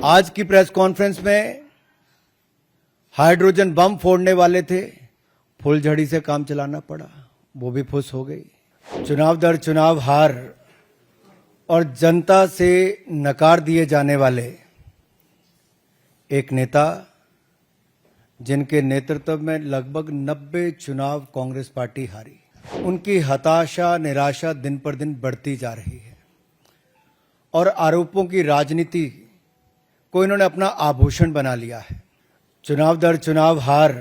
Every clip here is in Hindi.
आज की प्रेस कॉन्फ्रेंस में हाइड्रोजन बम फोड़ने वाले थे, फुलझड़ी से काम चलाना पड़ा, वो भी फुस हो गई। चुनाव दर चुनाव हार और जनता से नकार दिए जाने वाले एक नेता, जिनके नेतृत्व में लगभग 90 चुनाव कांग्रेस पार्टी हारी, उनकी हताशा निराशा दिन पर दिन बढ़ती जा रही है और आरोपों की राजनीति को इन्होंने अपना आभूषण बना लिया है। चुनाव दर चुनाव हार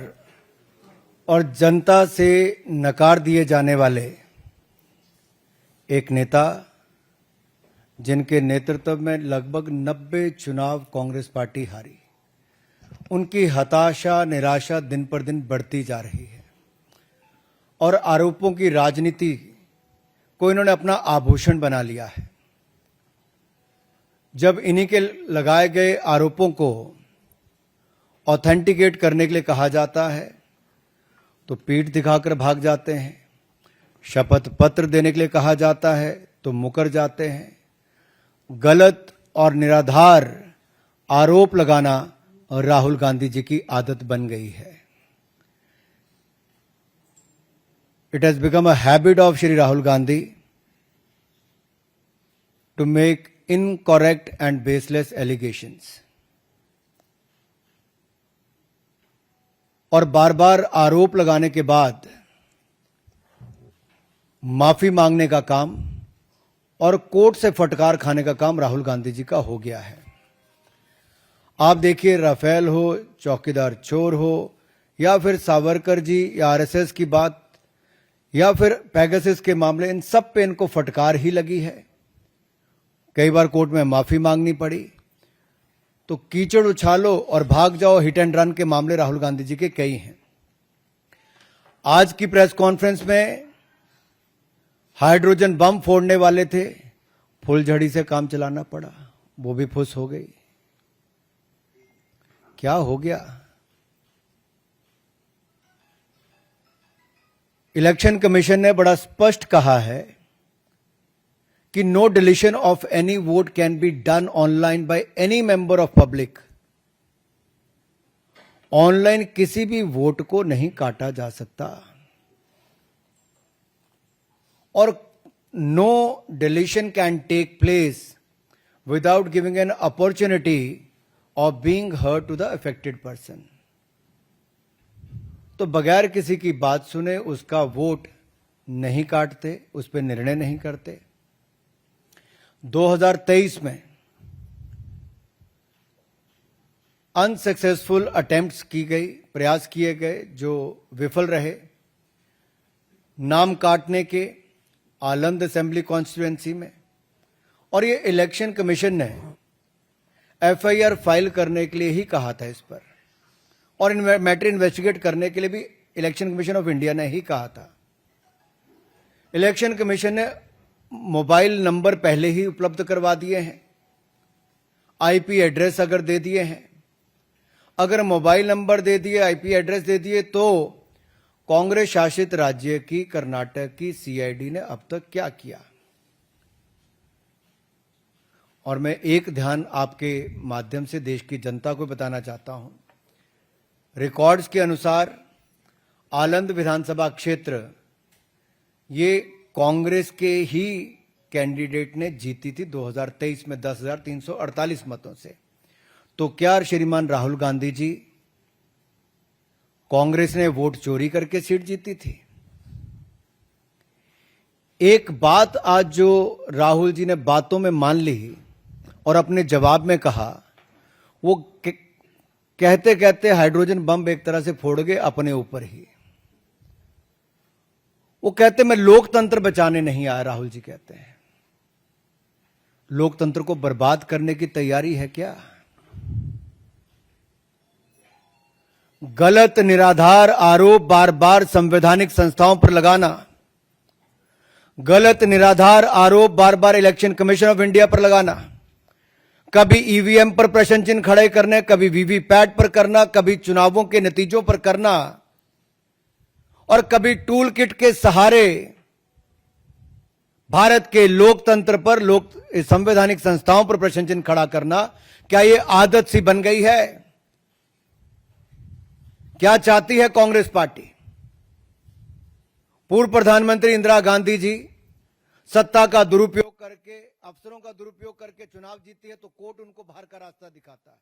और जनता से नकार दिए जाने वाले एक नेता, जिनके नेतृत्व में लगभग 90 चुनाव कांग्रेस पार्टी हारी, उनकी हताशा निराशा दिन पर दिन बढ़ती जा रही है और आरोपों की राजनीति को इन्होंने अपना आभूषण बना लिया है। जब इन्हीं के लगाए गए आरोपों को ऑथेंटिकेट करने के लिए कहा जाता है तो पीठ दिखाकर भाग जाते हैं, शपथ पत्र देने के लिए कहा जाता है तो मुकर जाते हैं। गलत और निराधार आरोप लगाना राहुल गांधी जी की आदत बन गई है। It has become a habit of Shri Rahul Gandhi to make incorrect and baseless allegations और बार बार आरोप लगाने के बाद माफी मांगने का काम और कोर्ट से फटकार खाने का काम राहुल गांधी जी का हो गया है। आप देखिए, राफेल हो, चौकीदार चोर हो, या फिर सावरकर जी या आरएसएस की बात, या फिर पेगासस के मामले, इन सब पे इनको फटकार ही लगी है। कई बार कोर्ट में माफी मांगनी पड़ी। तो कीचड़ उछालो और भाग जाओ हिट एंड रन के मामले राहुल गांधी जी के कई हैं। आज की प्रेस कॉन्फ्रेंस में हाइड्रोजन बम फोड़ने वाले थे, फुलझड़ी से काम चलाना पड़ा, वो भी फुस हो गई। क्या हो गया? इलेक्शन कमीशन ने बड़ा स्पष्ट कहा है कि no deletion of any vote can be done online by any member of public. Online किसी भी वोट को नहीं काटा जा सकता और no deletion can take place without giving an opportunity of being heard to the affected person. तो बगैर किसी की बात सुने उसका वोट नहीं काटते, उस पर निर्णय नहीं करते। 2023 में अनसक्सेसफुल अटेम्प्ट्स की गई, प्रयास किए गए जो विफल रहे, नाम काटने के आलंद असेंबली कॉन्स्टिट्यूएंसी में। और ये इलेक्शन कमीशन ने एफआईआर फाइल करने के लिए ही कहा था इस पर, और मैटर इन्वेस्टिगेट करने के लिए भी इलेक्शन कमीशन ऑफ इंडिया ने ही कहा था। इलेक्शन कमीशन ने मोबाइल नंबर पहले ही उपलब्ध करवा दिए हैं, आईपी एड्रेस अगर दे दिए हैं, अगर मोबाइल नंबर दे दिए, आईपी एड्रेस दे दिए, तो कांग्रेस शासित राज्य की कर्नाटक की सीआईडी ने अब तक क्या किया? और मैं एक ध्यान आपके माध्यम से देश की जनता को बताना चाहता हूं। रिकॉर्ड्स के अनुसार आलंद विधानसभा क्षेत्र ये कांग्रेस के ही कैंडिडेट ने जीती थी 2023 में 10,348 मतों से। तो क्या श्रीमान राहुल गांधी जी, कांग्रेस ने वोट चोरी करके सीट जीती थी? एक बात आज जो राहुल जी ने बातों में मान ली और अपने जवाब में कहा, वो कहते कहते हाइड्रोजन बम एक तरह से फोड़ गए अपने ऊपर ही। वो कहते मैं लोकतंत्र बचाने नहीं आया। राहुल जी कहते हैं लोकतंत्र को बर्बाद करने की तैयारी है क्या? गलत निराधार आरोप बार बार संवैधानिक संस्थाओं पर लगाना, गलत निराधार आरोप बार बार इलेक्शन कमीशन ऑफ इंडिया पर लगाना, कभी ईवीएम पर प्रश्न चिन्ह खड़े करने, कभी वीवीपैट पर करना, कभी चुनावों के नतीजों पर करना, और कभी टूल किट के सहारे भारत के लोकतंत्र पर, लोक संवैधानिक संस्थाओं पर प्रश्न चिन्ह खड़ा करना, क्या ये आदत सी बन गई है? क्या चाहती है कांग्रेस पार्टी? पूर्व प्रधानमंत्री इंदिरा गांधी जी सत्ता का दुरुपयोग करके, अफसरों का दुरुपयोग करके चुनाव जीती है तो कोर्ट उनको बाहर का रास्ता दिखाता है।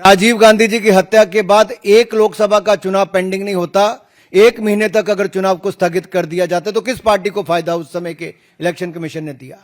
राजीव गांधी जी की हत्या के बाद एक लोकसभा का चुनाव पेंडिंग नहीं होता, 1 महीने तक अगर चुनाव को स्थगित कर दिया जाता तो किस पार्टी को फायदा उस समय के इलेक्शन कमीशन ने दिया?